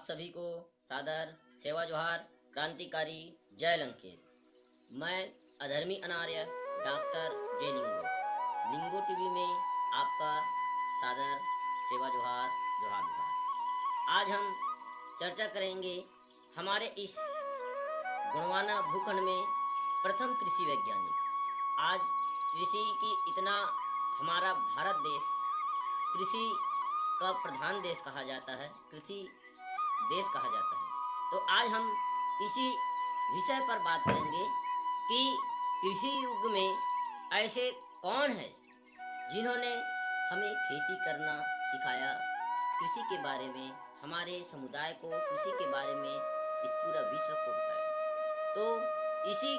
आप सभी को सादर सेवा जोहार, क्रांतिकारी जय लंकेश। मैं अधर्मी अनार्य डॉक्टर जे लिंगो, लिंगो टीवी में आपका सादर सेवा जोहार जोहार जोहार। आज हम चर्चा करेंगे हमारे इस गुणवाना भूखंड में प्रथम कृषि वैज्ञानिक। आज कृषि की इतना हमारा भारत देश कृषि का प्रधान देश कहा जाता है, कृषि देश कहा जाता है। तो आज हम इसी विषय पर बात करेंगे कि कृषि युग में ऐसे कौन है जिन्होंने हमें खेती करना सिखाया, कृषि के बारे में हमारे समुदाय को कृषि के बारे में इस पूरा विश्व को बताया। तो इसी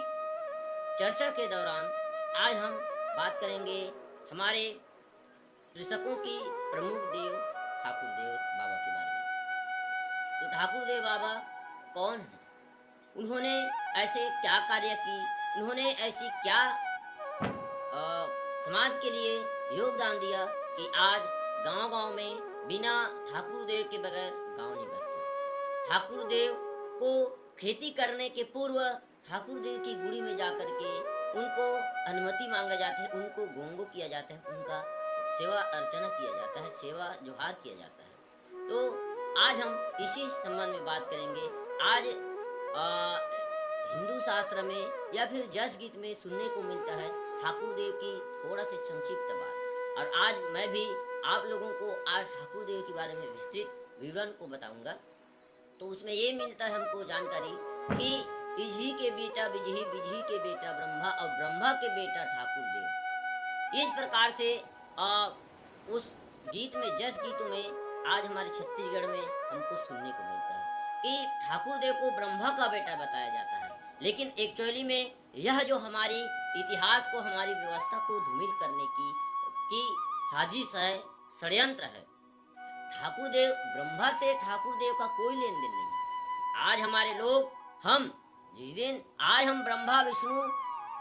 चर्चा के दौरान आज हम बात करेंगे हमारे कृषकों की प्रमुख देव ठाकुर देव बाबा के बारे में। तो ठाकुर देव बाबा कौन है, उन्होंने ऐसे क्या कार्य की, उन्होंने ऐसी क्या समाज के लिए योगदान दिया कि आज गांव-गांव में बिना ठाकुर देव के बगैर गांव नहीं बसता। ठाकुर देव को खेती करने के पूर्व ठाकुर देव की गुड़ी में जाकर के उनको अनुमति मांगा जाता है, उनको गोंगो किया जाता है, उनका सेवा अर्चना किया जाता है, सेवा जोहार किया जाता है। तो आज हम इसी संबंध में बात करेंगे। आज हिंदू शास्त्र में या फिर जस गीत में सुनने को मिलता है ठाकुर देव की थोड़ा सी संक्षिप्त बात, और आज मैं भी आप लोगों को आज ठाकुर देव के बारे में विस्तृत विवरण को बताऊंगा। तो उसमें ये मिलता है हमको जानकारी कि इजी के बेटा बिजही, बिजही के बेटा ब्रह्मा और ब्रह्मा के बेटा ठाकुर देव। इस प्रकार से उस गीत में, जस गीतों में आज हमारे छत्तीसगढ़ में हमको सुनने को मिलता है कि ठाकुर देव को ब्रह्मा का बेटा बताया जाता है। लेकिन एक्चुअली में यह जो हमारी इतिहास को, हमारी व्यवस्था को धूमिल करने की साजिश है, षड्यंत्र है। ठाकुर देव ब्रह्मा से ठाकुर देव का कोई लेन देन नहीं है। आज हमारे लोग, हम जिस दिन आज हम ब्रह्मा विष्णु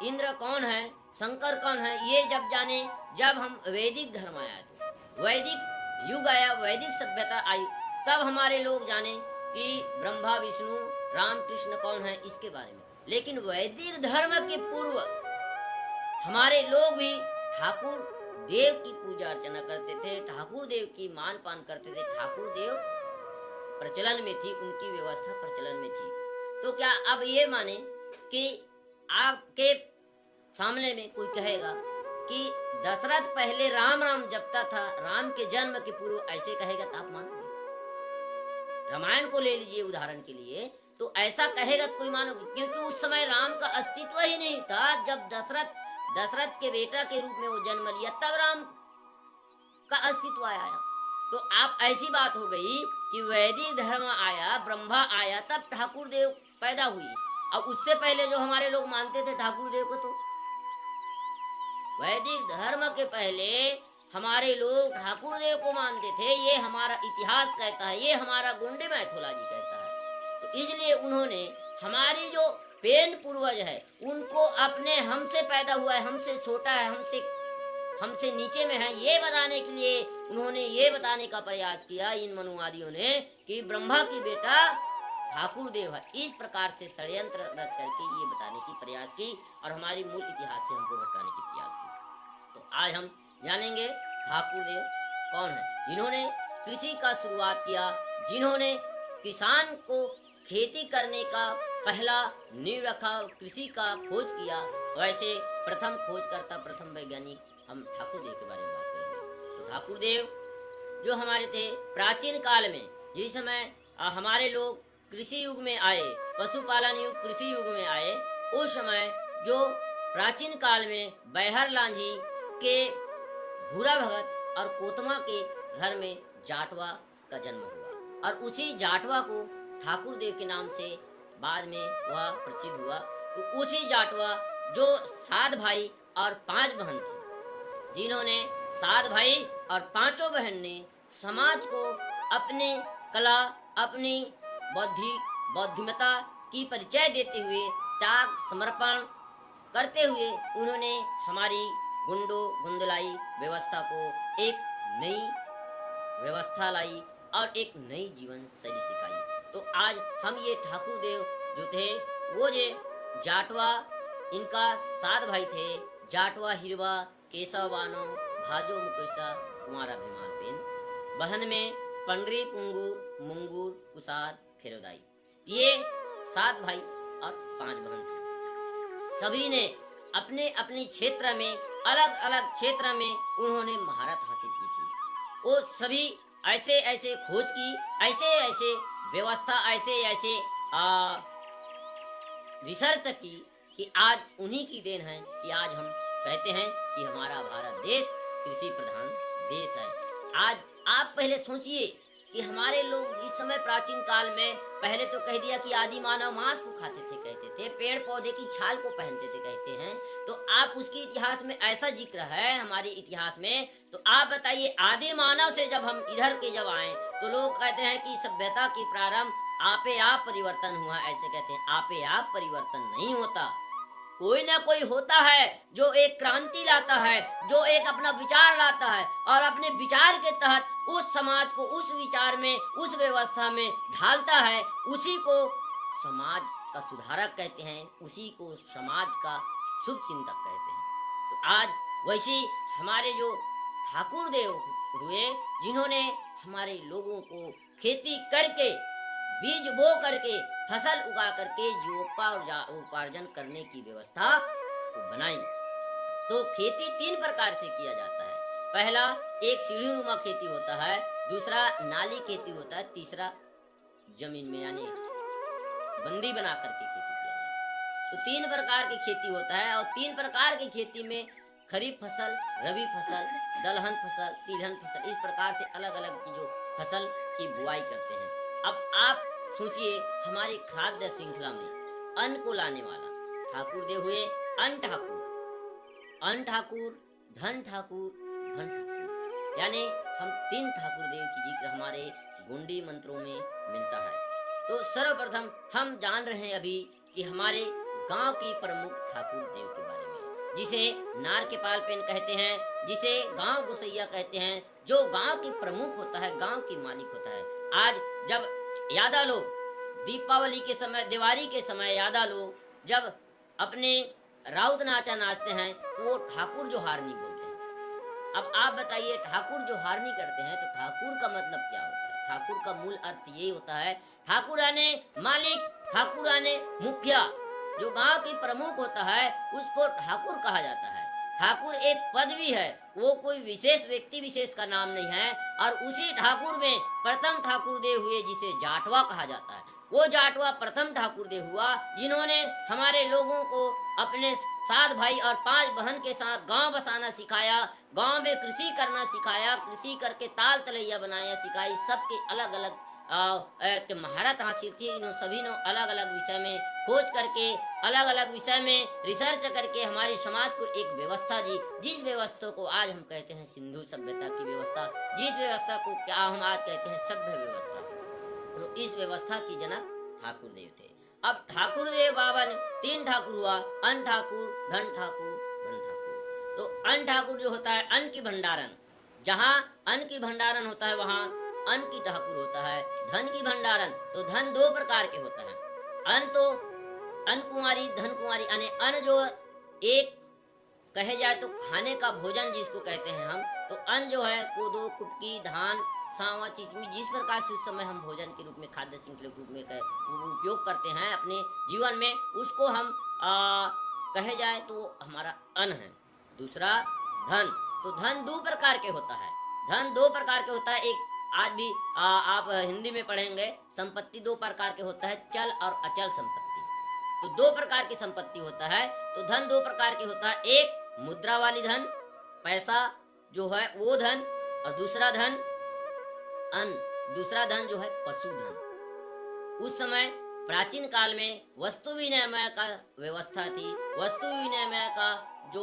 इंद्र कौन है, शंकर कौन है, ये जब जाने, जब हम वैदिक धर्म आया, तो वैदिक युग आया, वैदिक सभ्यता आई, तब हमारे लोग जाने कि ब्रह्मा विष्णु राम कृष्ण कौन है इसके बारे में। लेकिन वैदिक धर्म के पूर्व हमारे लोग भी ठाकुर देव की पूजा अर्चना करते थे, ठाकुर देव की मान पान करते थे, ठाकुर देव प्रचलन में थी, उनकी व्यवस्था प्रचलन में थी। तो क्या अब ये माने कि आपके सामने में कोई कहेगा कि दशरथ पहले राम राम जपता था, राम के जन्म के पूर्व, ऐसे कहेगा तो आप मानोगे? रामायण को ले लीजिए उदाहरण के लिए, तो ऐसा कहेगा तो कोई मानोगे? क्योंकि उस समय राम का अस्तित्व ही नहीं था। जब दशरथ के बेटा के रूप में वो जन्म लिया, तब राम का अस्तित्व आया। तो आप ऐसी बात हो गई कि वैदिक धर्म आया, ब्रह्मा आया, तब ठाकुर देव पैदा हुई। अब उससे पहले जो हमारे लोग मानते थे ठाकुर देव को, तो वैदिक धर्म के पहले हमारे लोग ठाकुर देव को मानते थे। ये हमारा इतिहास कहता है, ये हमारा गोंडी मैथोलॉजी कहता है। तो इसलिए उन्होंने हमारी जो पेन पूर्वज है उनको अपने, हमसे पैदा हुआ है, हमसे छोटा है, हमसे नीचे में है, ये बताने के लिए उन्होंने ये बताने का प्रयास किया इन मनुवादियों ने कि ब्रह्मा की बेटा ठाकुर देव है। इस प्रकार से षड्यंत्र रच करके ये बताने की प्रयास की और हमारी मूल इतिहास से हमको भटकाने की प्रयास की। तो आज हम जानेंगे ठाकुर देव कौन है, जिन्होंने कृषि का शुरुआत किया, जिन्होंने किसान को खेती करने का पहला नींव रखा, कृषि का खोज किया। वैसे प्रथम खोजकर्ता, प्रथम वैज्ञानिक हम ठाकुर देव के बारे में बात करेंगे। तो ठाकुर देव जो हमारे थे प्राचीन काल में, जिस समय हमारे लोग कृषि युग में आए, पशुपालन युग कृषि युग में आए, उस समय जो प्राचीन काल में बैहर लांझी के भूरा भगत और कोतमा के घर में जाटवा का जन्म हुआ, और उसी जाटवा को ठाकुर देव के नाम से बाद में वह प्रसिद्ध हुआ। तो उसी जाटवा जो 7 भाई और 5 बहन थे, जिन्होंने 7 भाई और 5 बहन ने समाज को अपने कला, अपनी बौद्धिमता की परिचय देते हुए, त्याग समर्पण करते हुए उन्होंने हमारी गुंडलाई व्यवस्था को एक नई व्यवस्था लाई और एक नई जीवन शैली सिखाई। तो आज हम ये ठाकुर देव जो थे वो जे जाटवा, इनका 7 भाई थे, जाटवा हिरवा केशव बानो भाजो मुकेशा कुमारा भीमाल पेन, बहन में पंडरी पुंगूर मुंगूर कुसार खेरोदाई। ये 7 भाई और 5 बहन थे। सभी ने अपने अपने क्षेत्र में, अलग अलग क्षेत्र में उन्होंने महारत हासिल की थी। वो सभी ऐसे ऐसे खोज की, ऐसे ऐसे व्यवस्था, ऐसे ऐसे रिसर्च की कि आज उन्हीं की देन है कि आज हम कहते हैं कि हमारा भारत देश कृषि प्रधान देश है। आज आप पहले सोचिए कि हमारे लोग इस समय प्राचीन काल में, पहले तो कह दिया कि आदि मानव मांस को खाते थे, कहते थे, पेड़ पौधे की छाल को पहनते थे, कहते हैं। तो आप उसके इतिहास में ऐसा जिक्र है हमारे इतिहास में, तो आप बताइए आदि मानव से जब हम इधर के जब आए तो लोग कहते हैं कि सभ्यता की प्रारंभ आपे आप परिवर्तन हुआ, ऐसे कहते हैं। आपे आप परिवर्तन नहीं होता, कोई ना कोई होता है जो एक क्रांति लाता है, जो एक अपना विचार लाता है और अपने विचार के तहत उस समाज को उस विचार में, उस व्यवस्था में ढालता है। उसी को समाज का सुधारक कहते हैं, उसी को समाज का शुभ चिंतक कहते हैं। तो आज वैसी हमारे जो ठाकुर देव हुए, जिन्होंने हमारे लोगों को खेती करके, बीज बो करके, फसल उगा करके उपार्जन करने की व्यवस्था को बनाई। तो खेती 3 प्रकार से किया जाता है। पहला एक सीढ़ी नुमा खेती होता है, दूसरा नाली खेती होता है, तीसरा जमीन में यानी बंदी बना करके खेती किया जाता है। तो 3 प्रकार की खेती होता है और 3 प्रकार की खेती में खरीफ फसल, रबी फसल, दलहन फसल, तिलहन फसल, इस प्रकार से अलग अलग की जो फसल की बुआई करते हैं। अब आप सोचिए हमारी खाद्य श्रृंखला में अन्न को लाने वाला ठाकुर देव हुए अन्न ठाकुर, धन ठाकुर, धन ठाकुर, यानी हम 3 ठाकुर देव की जिक्र हमारे गोंडी मंत्रों में मिलता है। तो सर्वप्रथम हम जान रहे हैं अभी कि हमारे गांव की प्रमुख ठाकुर देव के बारे में, जिसे नार के पाल पेन कहते हैं, जिसे गांव गुसैया कहते हैं, जो गांव की प्रमुख होता है, गांव की मालिक होता है। आज जब यादा लोग दीपावली के समय, दिवाली के समय यादा लोग जब अपने राउत नाचा नाचते हैं तो वो ठाकुर जो हारनी बोलते हैं। अब आप बताइए ठाकुर जो हारनी करते हैं तो ठाकुर का मतलब क्या होता है? ठाकुर का मूल अर्थ यही होता है, ठाकुर यानी मालिक, ठाकुर यानी मुखिया। जो गांव की प्रमुख होता है उसको ठाकुर कहा जाता है। ठाकुर एक पदवी है, वो कोई विशेष व्यक्ति विशेष का नाम नहीं है। और उसी ठाकुर में प्रथम ठाकुर देव हुए जिसे जाटवा कहा जाता है। वो जाटवा प्रथम ठाकुर देव हुआ जिन्होंने हमारे लोगों को अपने 7 भाई और 5 बहन के साथ गांव बसाना सिखाया, गांव में कृषि करना सिखाया, कृषि करके ताल तलैया बनाया सिखाई। सबके अलग अलग महारत हासिल थी। इन सभी ने अलग अलग विषय में खोज करके, अलग अलग विषय में रिसर्च करके हमारे समाज को एक व्यवस्था दी, जिस व्यवस्था को आज हम कहते हैं सिंधु सभ्यता की व्यवस्था, जिस व्यवस्था को क्या हम आज कहते हैं सभ्य व्यवस्था। तो इस व्यवस्था की जनक ठाकुर देव थे। अब ठाकुर देव बाबा ने 3 ठाकुर हुआ, अन्न ठाकुर, धन ठाकुर, धन ठाकुर। तो अन्न ठाकुर जो होता है अन्न की भंडारण, जहाँ अन्न की भंडारण होता है वहाँ अन्न की ठाकुर होता है। धन की भंडारण, तो धन 2 प्रकार के होता है। अन्न तो अन्न कुंवारी, धन कुंवारी, यानी अन्न जो एक कहे जाए तो खाने का भोजन जिसको कहते हैं हम, तो अन्न जो है कोदो, कुटकी, धान, सांवा, चिचमी, जिस प्रकार से उस समय हम भोजन के रूप में, खाद्य श्रृंखला के रूप में उपयोग करते हैं अपने जीवन में, उसको हम कहे जाए तो हमारा अन्न है। दूसरा धन, तो धन 2 प्रकार के होता है। धन 2 प्रकार के होता है। एक आज भी आप हिंदी में पढ़ेंगे, संपत्ति 2 प्रकार के होता है, चल और अचल संपत्ति। तो 2 प्रकार की संपत्ति होता है। तो धन 2 प्रकार के होता है, एक मुद्रा वाली धन, पैसा जो है वो धन, और दूसरा धन अन्न, दूसरा धन जो है पशुधन। उस समय प्राचीन काल में वस्तु विनिमय का व्यवस्था थी, वस्तु विनिमय का जो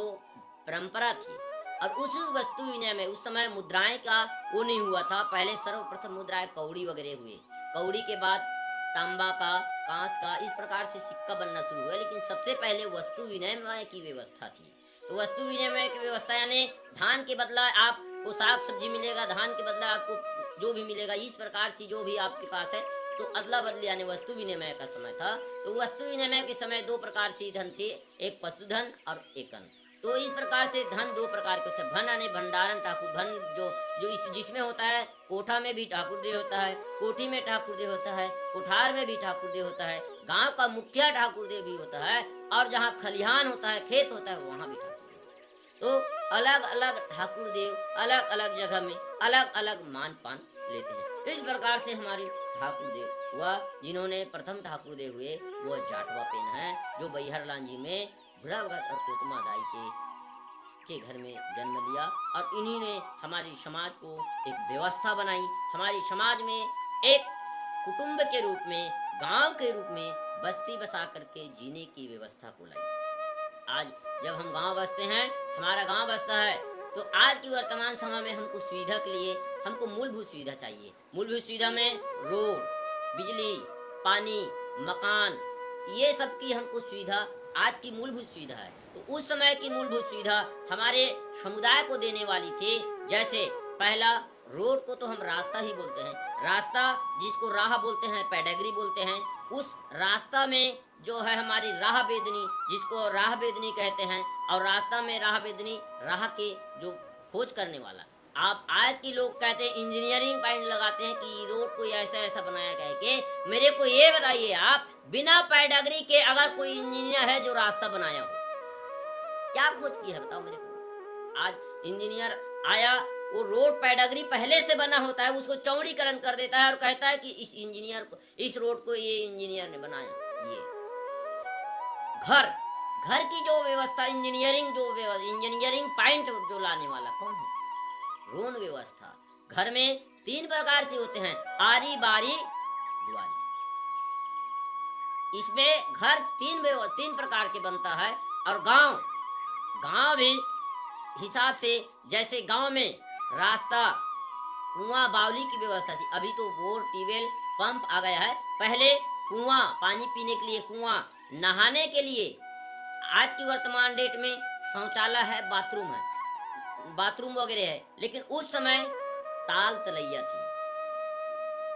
परंपरा थी, और उस वस्तु विनिमय उस समय मुद्राएं का वो नहीं हुआ था। पहले सर्वप्रथम मुद्राएं कौड़ी वगैरह हुए, कौड़ी के बाद तांबा का, कांस का, इस प्रकार से सिक्का बनना शुरू हुआ। लेकिन सबसे पहले वस्तु विनिमय की व्यवस्था थी। तो वस्तु विनिमय की व्यवस्था यानी धान के बदला आपको साग सब्जी मिलेगा, धान के बदला आपको जो भी मिलेगा, इस प्रकार से जो भी आपके पास है तो अदला बदली यानी वस्तु विनिमय का समय था। तो वस्तु विनिमय के समय दो प्रकार से धन थे, एक पशुधन और एक अन्न। तो इस प्रकार से धन दो प्रकार के होते हैं। धन यानी भंडारण ठाकुर, धन जो जो जिसमें होता है, कोठा में भी ठाकुर देव होता है, कोठी में ठाकुर देव होता है, कोठार में भी ठाकुर देव होता है, गांव का मुखिया ठाकुर देव भी होता है, और जहाँ खलिहान होता है, खेत होता है, वहाँ भी ठाकुर देव। तो अलग अलग ठाकुर देव अलग अलग जगह में अलग अलग मान पान लेते हैं। इस प्रकार से हमारी ठाकुर देव वह जिन्होंने प्रथम ठाकुर देव हुए वह जाटवा पेन है, जो बैहर लांजी में बुढ़ा भगत और कोतमा दाई के घर में जन्म लिया, और इन्हीं ने हमारी समाज को एक व्यवस्था बनाई। हमारी समाज में एक कुटुंब के रूप में, गांव के रूप में बस्ती बसा करके जीने की व्यवस्था को लाई। आज जब हम गांव बसते हैं, हमारा गांव बसता है, तो आज की वर्तमान समय में हमको सुविधा के लिए हमको मूलभूत सुविधा चाहिए। मूलभूत सुविधा में रोड, बिजली, पानी, मकान, ये सब की हमको सुविधा आज की मूलभूत सुविधा है। तो उस समय की मूलभूत सुविधा हमारे समुदाय को देने वाली थी। जैसे पहला, रोड को तो हम रास्ता ही बोलते हैं, रास्ता जिसको राह बोलते हैं, पैडागरी बोलते हैं। उस रास्ता में जो है हमारी राह बेदनी, जिसको राह बेदनी कहते हैं, और रास्ता में राह बेदनी, राह के जो खोज करने वाला। आप आज की लोग कहते हैं, इंजीनियरिंग पॉइंट लगाते हैं कि रोड को ऐसा ऐसा बनाया गया कि मेरे को ये बताइए आप, बिना पैडागरी के अगर कोई इंजीनियर है जो रास्ता बनाया हो, क्या खोज की है बताओ मेरे को। आज इंजीनियर आया, वो रोड पैडागरी पहले से बना होता है, उसको चौड़ीकरण कर देता है और कहता है कि इस इंजीनियर को, इस रोड को ये इंजीनियर ने बनाया। ये घर की जो व्यवस्था, इंजीनियरिंग पॉइंट जो लाने वाला कौन है? रोड व्यवस्था। घर में तीन प्रकार से होते हैं, आरी, बारी, दुआरी। इसमें घर तीन प्रकार के बनता है। और गांव भी हिसाब से, जैसे गांव में रास्ता, कुआं, बावली की व्यवस्था थी। अभी तो बोर, ट्यूबवेल, पंप आ गया है। पहले कुआं, पानी पीने के लिए कुआं, नहाने के लिए, आज की वर्तमान डेट में शौचालय है, बाथरूम वगैरह है, लेकिन उस समय ताल तलैया थी।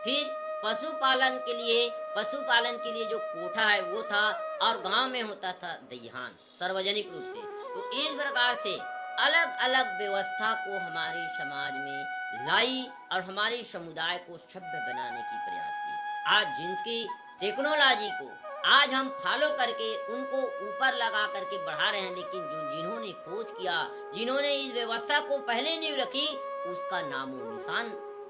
फिर पशुपालन के लिए जो कोठा है वो था, और गांव में होता था दहिहान, सार्वजनिक रूप से। तो इस प्रकार से अलग अलग व्यवस्था को हमारे समाज में लाई और हमारे समुदाय को सभ्य बनाने की प्रयास की। आज जिनकी टेक्नोलॉजी को आज हम फॉलो करके उनको ऊपर लगा करके बढ़ा रहे हैं, लेकिन जिन्होंने खोज किया, जिन्होंने इस व्यवस्था को पहले नींव रखी, उसका नामो निशान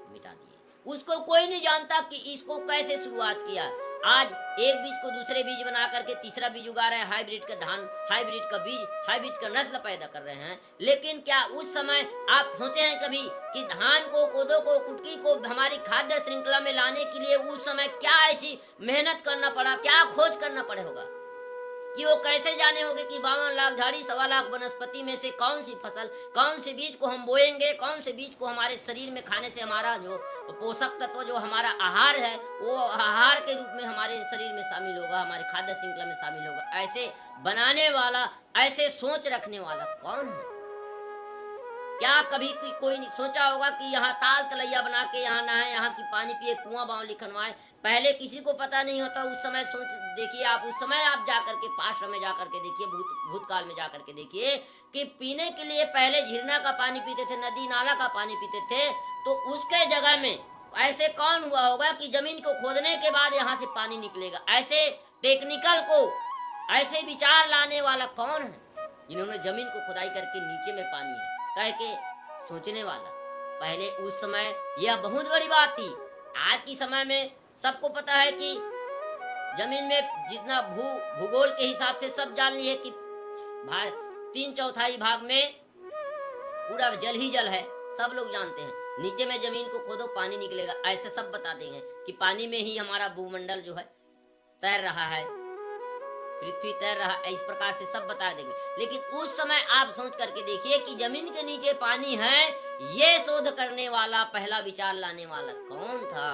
मिटा दिए। उसको कोई नहीं जानता कि इसको कैसे शुरुआत किया। आज एक बीज को दूसरे बीज बना करके तीसरा बीज उगा रहे हैं, हाइब्रिड का धान, हाइब्रिड का बीज, हाइब्रिड का नस्ल पैदा कर रहे हैं। लेकिन क्या उस समय आप सोचे हैं कभी कि धान को, कोदो को, कुटकी को हमारी खाद्य श्रृंखला में लाने के लिए उस समय क्या ऐसी मेहनत करना पड़ा, क्या खोज करना पड़े होगा कि वो कैसे जाने होंगे कि 52 लाख झाड़ी, 1.25 लाख वनस्पति में से कौन सी फसल, कौन से बीज को हम बोएंगे, कौन से बीज को हमारे शरीर में खाने से हमारा जो पोषक तत्व, जो हमारा आहार है, वो आहार के रूप में हमारे शरीर में शामिल होगा, हमारे खाद्य श्रृंखला में शामिल होगा। ऐसे बनाने वाला, ऐसे सोच रखने वाला कौन है? क्या कभी कोई नहीं सोचा होगा कि यहाँ ताल तलैया बना के यहाँ नहाए, यहाँ की पानी पिए, कुआं बावली खनवाए? पहले किसी को पता नहीं होता। उस समय सोच देखिए आप, उस समय आप जाकर के पास्ट में जाकर के देखिए, भूतकाल में जाकर के देखिए कि पीने के लिए पहले झरना का पानी पीते थे, नदी नाला का पानी पीते थे। तो उसके जगह में ऐसे कौन हुआ होगा कि जमीन को खोदने के बाद यहाँ से पानी निकलेगा? ऐसे टेक्निकल को, ऐसे विचार लाने वाला कौन है जिन्होंने जमीन को खुदाई करके नीचे में पानी है कह के सोचने वाला? पहले उस समय यह बहुत बड़ी बात थी। आज की समय में सबको पता है कि जमीन में जितना भूगोल के हिसाब से सब जान लिए कि 3/4 भाग में पूरा जल ही जल है, सब लोग जानते हैं। नीचे में जमीन को खोदो पानी निकलेगा, ऐसे सब बता देंगे कि पानी में ही हमारा भूमंडल जो है तैर रहा है, पृथ्वी तैर रहा है, इस प्रकार से सब बता देंगे। लेकिन उस समय आप सोच करके देखिए कि जमीन के नीचे पानी है, ये शोध करने वाला, पहला विचार लाने वाला कौन था?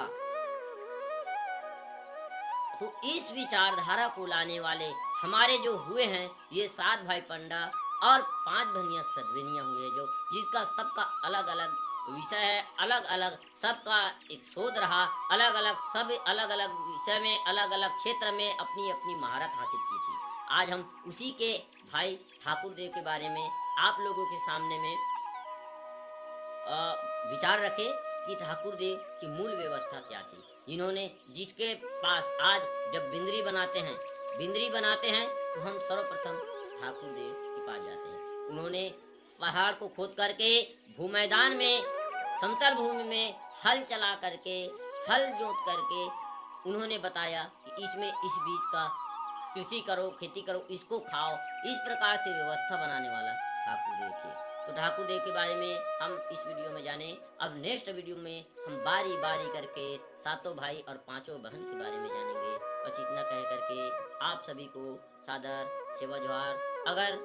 तो इस विचारधारा को लाने वाले हमारे जो हुए हैं, ये 7 भाई पंडा और 5 बहनियां सदविनियां हुए, जो जिसका सबका अलग अलग विषय है अलग अलग, सबका एक शोध रहा, अलग अलग, सब अलग अलग विषय में अलग अलग क्षेत्र में अपनी अपनी महारत हासिल की थी। आज हम उसी के भाई ठाकुर देव के बारे में आप लोगों के सामने में विचार रखे कि ठाकुर देव की मूल व्यवस्था क्या थी, जिन्होंने जिसके पास आज जब बिंदरी बनाते हैं तो हम सर्वप्रथम ठाकुर देव के पास जाते हैं। उन्होंने पहाड़ को खोद करके भूमैदान में, समतल भूमि में हल चला करके, हल जोत करके उन्होंने बताया कि इसमें इस बीज का कृषि करो, खेती करो, इसको खाओ, इस प्रकार से व्यवस्था बनाने वाला ठाकुर देव थे। तो ठाकुर देव के बारे में हम इस वीडियो में जाने। अब नेक्स्ट वीडियो में हम बारी बारी करके सातों भाई और पांचों बहन के बारे में जानेंगे। बस इतना कह करके आप सभी को सादर सेवा जोहार। अगर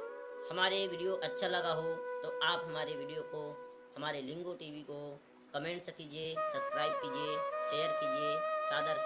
हमारे वीडियो अच्छा लगा हो तो आप हमारे वीडियो को, हमारे लिंगो टीवी को कमेंट कीजिए, सब्सक्राइब कीजिए, शेयर कीजिए। सादर